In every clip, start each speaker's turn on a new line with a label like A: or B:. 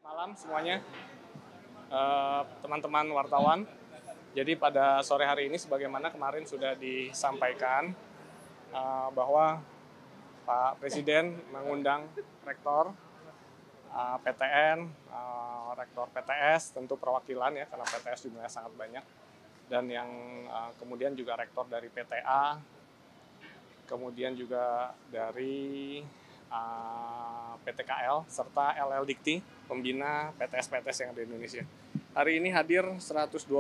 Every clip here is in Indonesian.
A: Malam semuanya, teman-teman wartawan. Jadi pada sore hari ini sebagaimana kemarin sudah disampaikan bahwa Pak Presiden mengundang rektor PTN, rektor PTS, tentu perwakilan ya karena PTS jumlahnya sangat banyak, dan yang kemudian juga rektor dari PTA, kemudian juga dari PTKL, serta LL Dikti, pembina PTS-PTS yang ada di Indonesia. Hari ini hadir 124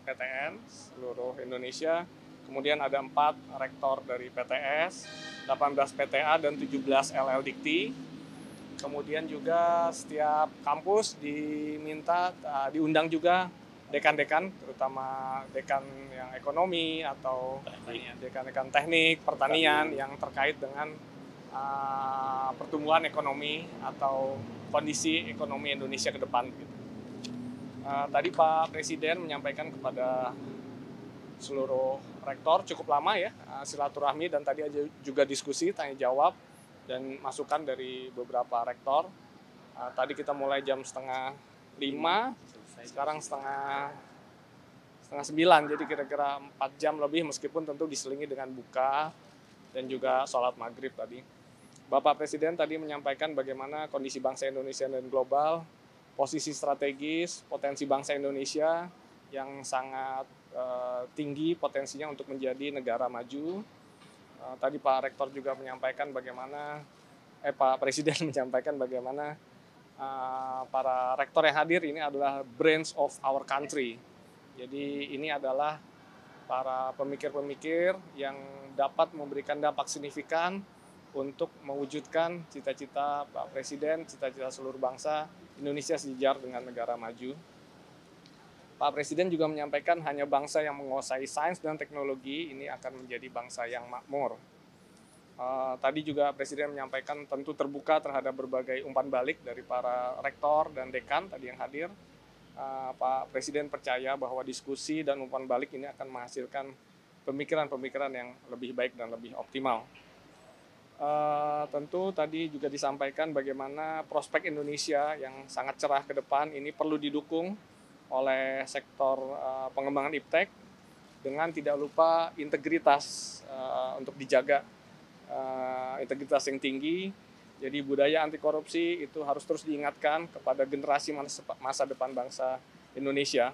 A: PTN seluruh Indonesia, kemudian ada 4 rektor dari PTS, 18 PTA, dan 17 LL Dikti. Kemudian juga setiap kampus diundang juga dekan-dekan, terutama dekan yang ekonomi atau dekan-dekan teknik, pertanian yang terkait dengan pertumbuhan ekonomi atau kondisi ekonomi Indonesia ke depan. Tadi Pak Presiden menyampaikan kepada seluruh rektor cukup lama ya silaturahmi, dan tadi juga diskusi tanya jawab dan masukan dari beberapa rektor. Tadi kita mulai jam 4:30, sekarang setengah 9, jadi kira-kira 4 jam lebih, meskipun tentu diselingi dengan buka dan juga sholat maghrib tadi. Bapak Presiden tadi menyampaikan bagaimana kondisi bangsa Indonesia dan global, posisi strategis, potensi bangsa Indonesia yang sangat tinggi potensinya untuk menjadi negara maju. Tadi Pak Rektor juga menyampaikan bagaimana, Pak Presiden menyampaikan bagaimana para rektor yang hadir ini adalah brains of our country. Jadi ini adalah para pemikir-pemikir yang dapat memberikan dampak signifikan untuk mewujudkan cita-cita Pak Presiden, cita-cita seluruh bangsa Indonesia sejajar dengan negara maju. Pak Presiden juga menyampaikan hanya bangsa yang menguasai sains dan teknologi ini akan menjadi bangsa yang makmur. Tadi juga Presiden menyampaikan tentu terbuka terhadap berbagai umpan balik dari para rektor dan dekan tadi yang hadir. Pak Presiden percaya bahwa diskusi dan umpan balik ini akan menghasilkan pemikiran-pemikiran yang lebih baik dan lebih optimal. Tentu tadi juga disampaikan bagaimana prospek Indonesia yang sangat cerah ke depan ini perlu didukung oleh sektor pengembangan iptek dengan tidak lupa integritas untuk dijaga, integritas yang tinggi. Jadi budaya anti korupsi itu harus terus diingatkan kepada generasi masa depan bangsa Indonesia.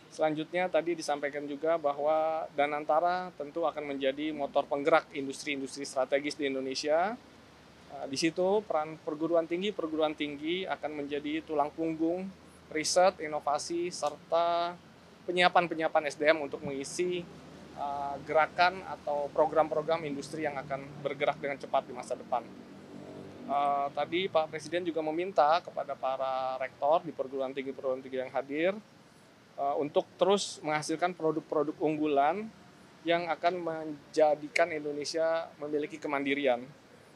A: Selanjutnya tadi disampaikan juga bahwa Danantara tentu akan menjadi motor penggerak industri-industri strategis di Indonesia. Di situ peran perguruan tinggi akan menjadi tulang punggung riset, inovasi, serta penyiapan SDM untuk mengisi gerakan atau program-program industri yang akan bergerak dengan cepat di masa depan. Tadi Pak Presiden juga meminta kepada para rektor di perguruan tinggi yang hadir untuk terus menghasilkan produk-produk unggulan yang akan menjadikan Indonesia memiliki kemandirian.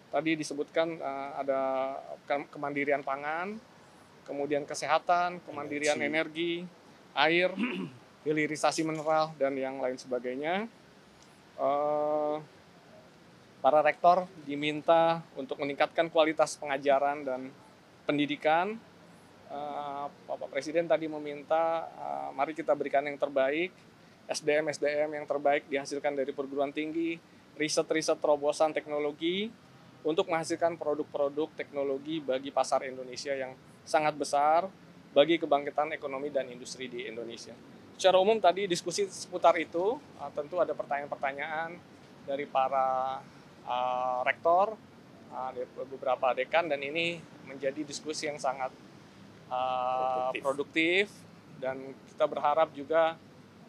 A: Tadi disebutkan ada kemandirian pangan, kemudian kesehatan, kemandirian energi, air, hilirisasi mineral, dan yang lain sebagainya. Para rektor diminta untuk meningkatkan kualitas pengajaran dan pendidikan. Bapak Presiden tadi meminta mari kita berikan yang terbaik, SDM yang terbaik dihasilkan dari perguruan tinggi, riset terobosan teknologi untuk menghasilkan produk-produk teknologi bagi pasar Indonesia yang sangat besar bagi kebangkitan ekonomi dan industri di Indonesia. Secara umum tadi diskusi seputar itu, tentu ada pertanyaan-pertanyaan dari para rektor, beberapa dekan, dan ini menjadi diskusi yang sangat produktif, dan kita berharap juga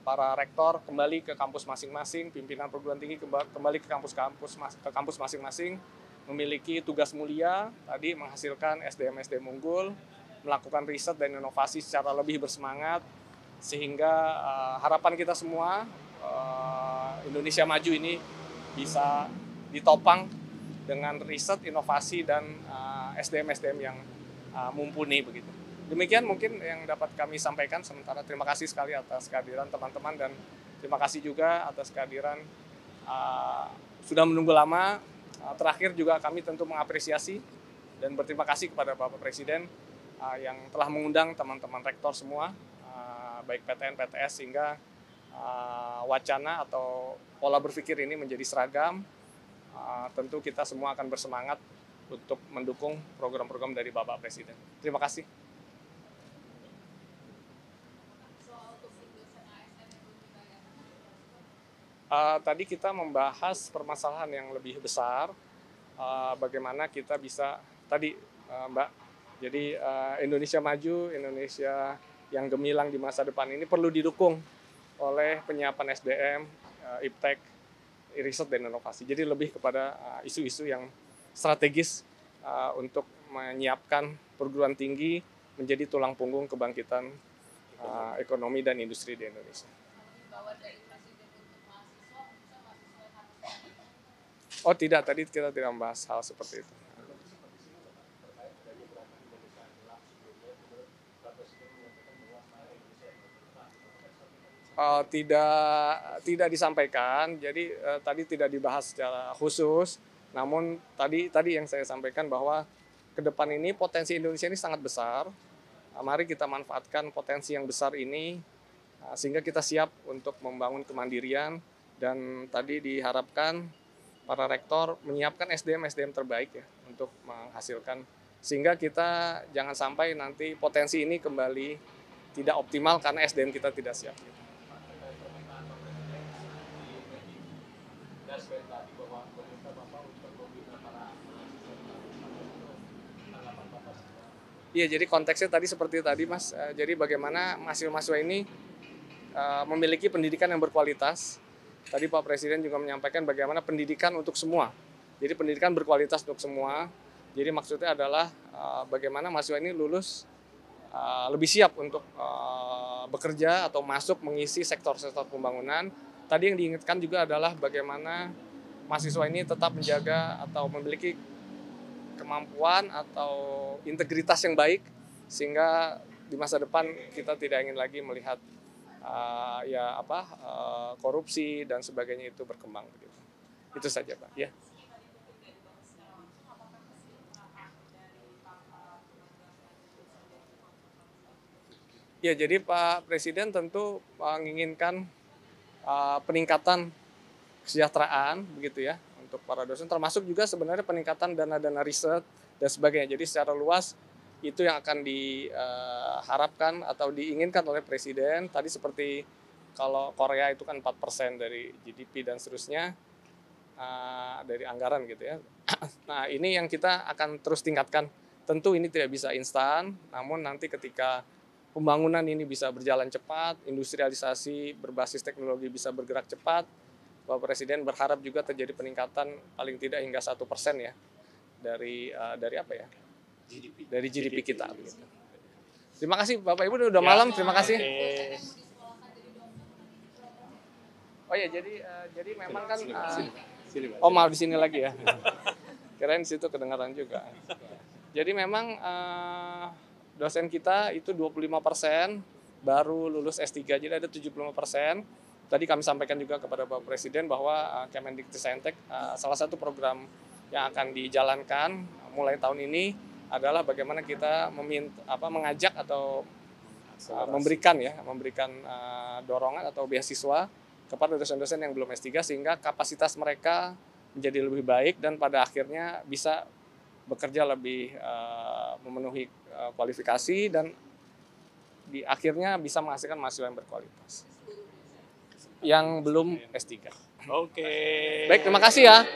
A: para rektor kembali ke kampus masing-masing, pimpinan perguruan tinggi kembali ke kampus masing-masing, memiliki tugas mulia tadi menghasilkan SDM unggul, melakukan riset dan inovasi secara lebih bersemangat, sehingga harapan kita semua Indonesia maju ini bisa ditopang dengan riset, inovasi, dan SDM yang mumpuni begitu. Demikian mungkin yang dapat kami sampaikan sementara. Terima kasih sekali atas kehadiran teman-teman, dan terima kasih juga atas kehadiran sudah menunggu lama. Terakhir juga kami tentu mengapresiasi dan berterima kasih kepada Bapak Presiden yang telah mengundang teman-teman rektor semua, baik PTN, PTS, sehingga wacana atau pola berpikir ini menjadi seragam. Tentu kita semua akan bersemangat untuk mendukung program-program dari Bapak Presiden. Terima kasih. Tadi kita membahas permasalahan yang lebih besar, bagaimana kita bisa, tadi Mbak, jadi Indonesia maju, Indonesia yang gemilang di masa depan ini perlu didukung oleh penyiapan SDM, iptek, riset dan inovasi. Jadi lebih kepada isu-isu yang strategis untuk menyiapkan perguruan tinggi menjadi tulang punggung kebangkitan ekonomi dan industri di Indonesia. Oh tidak, tadi kita tidak membahas hal seperti itu. Tidak disampaikan, jadi tadi tidak dibahas secara khusus. Namun tadi yang saya sampaikan bahwa ke depan ini potensi Indonesia ini sangat besar. Mari kita manfaatkan potensi yang besar ini sehingga kita siap untuk membangun kemandirian, dan tadi diharapkan para rektor menyiapkan SDM terbaik ya untuk menghasilkan, sehingga kita jangan sampai nanti potensi ini kembali tidak optimal karena SDM kita tidak siap. Iya, jadi konteksnya tadi seperti tadi Mas, jadi bagaimana mahasiswa-mahasiswa ini memiliki pendidikan yang berkualitas. Tadi Pak Presiden juga menyampaikan bagaimana pendidikan untuk semua. Jadi pendidikan berkualitas untuk semua. Jadi maksudnya adalah bagaimana mahasiswa ini lulus lebih siap untuk bekerja atau masuk mengisi sektor-sektor pembangunan. Tadi yang diingatkan juga adalah bagaimana mahasiswa ini tetap menjaga atau memiliki kemampuan atau integritas yang baik, sehingga di masa depan kita tidak ingin lagi melihat korupsi dan sebagainya itu berkembang. Itu saja Pak. Ya. Ya, jadi Pak Presiden tentu menginginkan peningkatan kesejahteraan begitu ya untuk para dosen, termasuk juga sebenarnya peningkatan dana-dana riset dan sebagainya. Jadi secara luas itu yang akan diharapkan atau diinginkan oleh Presiden. Tadi seperti kalau Korea itu kan 4% dari GDP dan seterusnya dari anggaran gitu ya. Nah ini yang kita akan terus tingkatkan. Tentu ini tidak bisa instan, namun nanti ketika pembangunan ini bisa berjalan cepat, industrialisasi berbasis teknologi bisa bergerak cepat, Bapak Presiden berharap juga terjadi peningkatan paling tidak hingga 1% ya dari apa ya? Dari GDP kita. Gitu. Terima kasih Bapak Ibu, udah malam. Terima kasih. Oh ya, jadi memang kan. Oh mau di sini lagi ya. Kirain situ kedengaran juga. Jadi memang dosen kita itu 25% baru lulus S3, jadi ada 75%. Tadi kami sampaikan juga kepada Bapak Presiden bahwa Kemendikbudristek salah satu program yang akan dijalankan mulai tahun ini adalah bagaimana kita mengajak atau memberikan dorongan atau beasiswa kepada dosen-dosen yang belum S3 sehingga kapasitas mereka menjadi lebih baik dan pada akhirnya bisa bekerja lebih memenuhi kualifikasi dan di akhirnya bisa menghasilkan mahasiswa yang berkualitas yang belum S3.
B: Oke.
A: Baik, terima kasih ya.